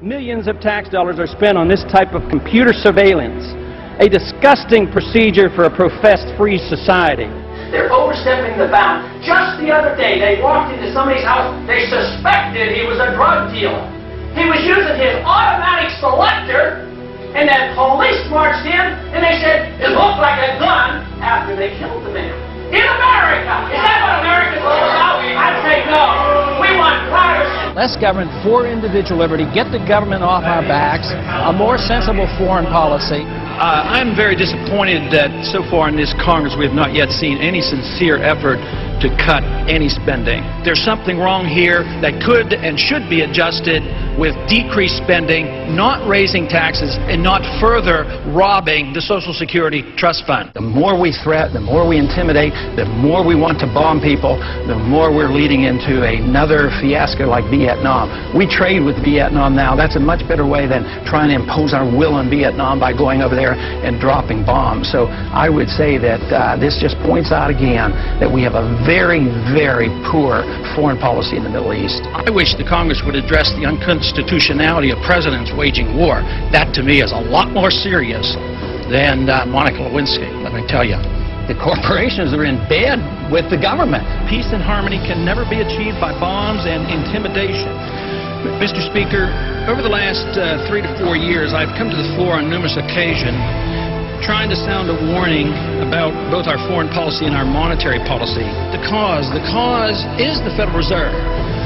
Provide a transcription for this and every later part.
Millions of tax dollars are spent on this type of computer surveillance, a disgusting procedure for a professed free society. They're overstepping the bound. Just the other day, they walked into somebody's house. They suspected he was a drug dealer. He was using his automatic selector, and then police marched in, and they said it looked like a gun after they killed the man. In America! Is that what America's all about? I'd say no. We want privacy. Less government for individual liberty, get the government off our backs, a more sensible foreign policy. I'm very disappointed that so far in this Congress we have not yet seen any sincere effort to cut any spending. There's something wrong here that could and should be adjusted with decreased spending, not raising taxes, and not further robbing the Social Security Trust Fund. The more we threat, the more we intimidate, the more we want to bomb people, the more we're leading into another fiasco like Vietnam. We trade with Vietnam now. That's a much better way than trying to impose our will on Vietnam by going over there and dropping bombs. So I would say that this just points out again that we have a very, very poor foreign policy in the Middle East. I wish the Congress would address the unconstitutionality of presidents waging war. That, to me, is a lot more serious than Monica Lewinsky, let me tell you. The corporations are in bed with the government. Peace and harmony can never be achieved by bombs and intimidation. Mr. Speaker, over the last 3 to 4 years, I've come to the floor on numerous occasions trying to sound a warning about both our foreign policy and our monetary policy. The cause is the Federal Reserve.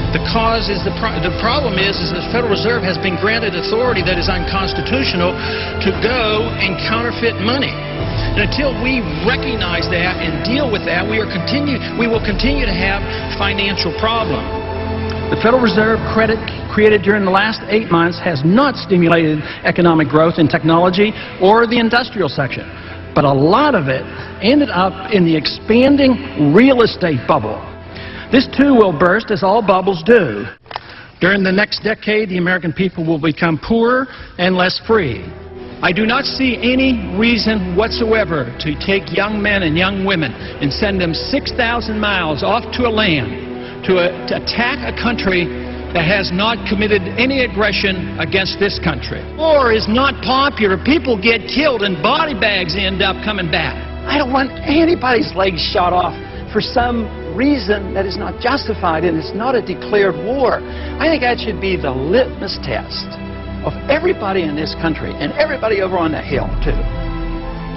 The cause is the problem is the Federal Reserve has been granted authority that is unconstitutional to go and counterfeit money. And until we recognize that and deal with that, we will continue to have financial problems. The Federal Reserve credit created during the last 8 months has not stimulated economic growth in technology or the industrial section, but a lot of it ended up in the expanding real estate bubble. This too will burst, as all bubbles do. During the next decade, the American people will become poorer and less free. I do not see any reason whatsoever to take young men and young women and send them 6,000 miles off to a land to attack a country that has not committed any aggression against this country. War is not popular. People get killed and body bags end up coming back. I don't want anybody's legs shot off for some reason that is not justified, and it's not a declared war. I think that should be the litmus test of everybody in this country and everybody over on the Hill, too.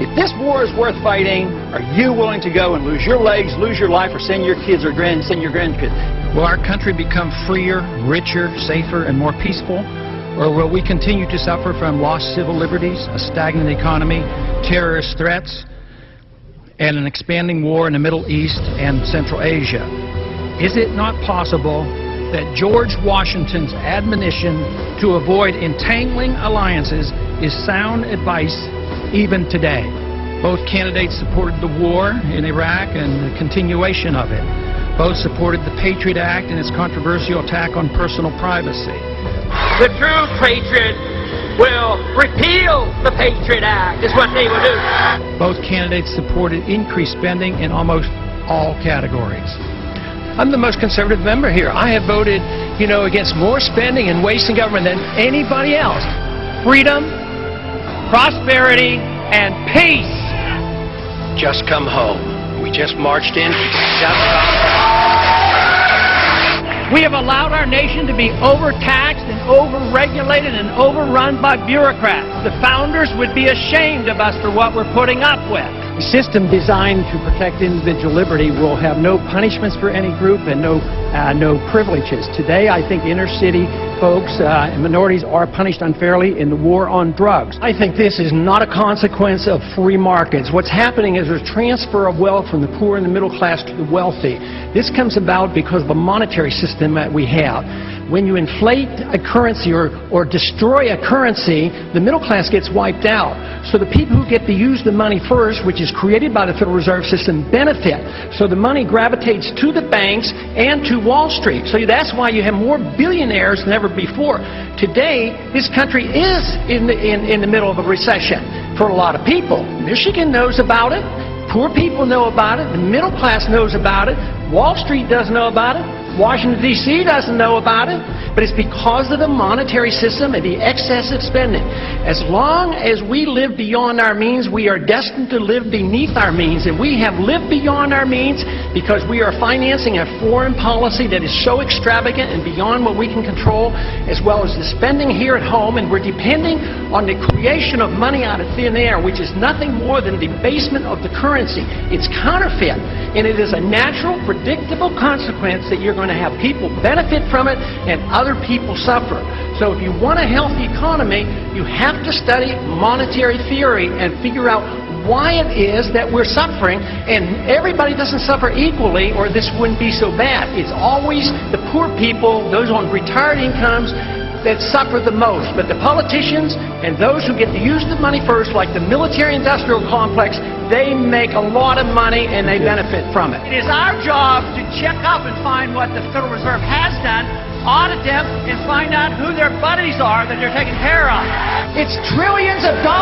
If this war is worth fighting, are you willing to go and lose your legs, lose your life, or send your kids or send your grandkids? Will our country become freer, richer, safer, and more peaceful? Or will we continue to suffer from lost civil liberties, a stagnant economy, terrorist threats, and an expanding war in the Middle East and Central Asia? Is it not possible that George Washington's admonition to avoid entangling alliances is sound advice even today? Both candidates supported the war in Iraq and the continuation of it. Both supported the Patriot Act and its controversial attack on personal privacy. The true patriot will repeal the Patriot Act, is what they will do. Both candidates supported increased spending in almost all categories. I'm the most conservative member here. I have voted, against more spending and wasting government than anybody else. Freedom, prosperity, and peace. Just come home. We just marched in. We have allowed our nation to be overtaxed and overregulated and overrun by bureaucrats. The founders would be ashamed of us for what we're putting up with. A system designed to protect individual liberty will have no punishments for any group and no privileges. Today, I think inner city folks and minorities are punished unfairly in the war on drugs. I think this is not a consequence of free markets. What's happening is there's transfer of wealth from the poor and the middle class to the wealthy. This comes about because of the monetary system that we have. When you inflate a currency or destroy a currency, the middle class gets wiped out. So the people who get to use the money first, which is created by the Federal Reserve System, benefit. So the money gravitates to the banks and to Wall Street. So that's why you have more billionaires than ever before. Today, this country is in the middle of a recession for a lot of people. Michigan knows about it. Poor people know about it. The middle class knows about it. Wall Street doesn't know about it. Washington, D.C. doesn't know about it, but it's because of the monetary system and the excessive spending. As long as we live beyond our means, we are destined to live beneath our means, and we have lived beyond our means because we are financing a foreign policy that is so extravagant and beyond what we can control, as well as the spending here at home, and we're depending on the creation of money out of thin air, which is nothing more than debasement of the currency. It's counterfeit, and it is a natural, predictable consequence that you're going to have people benefit from it and other people suffer. So if you want a healthy economy, you have to study monetary theory and figure out why it is that we're suffering, and everybody doesn't suffer equally or this wouldn't be so bad. It's always the poor people, those on retired incomes, that suffer the most. But the politicians and those who get to use the money first, like the military-industrial complex, they make a lot of money and they benefit from it. It is our job to check up and find what the Federal Reserve has done, audit them, and find out who their buddies are that they're taking care of. It's trillions of dollars.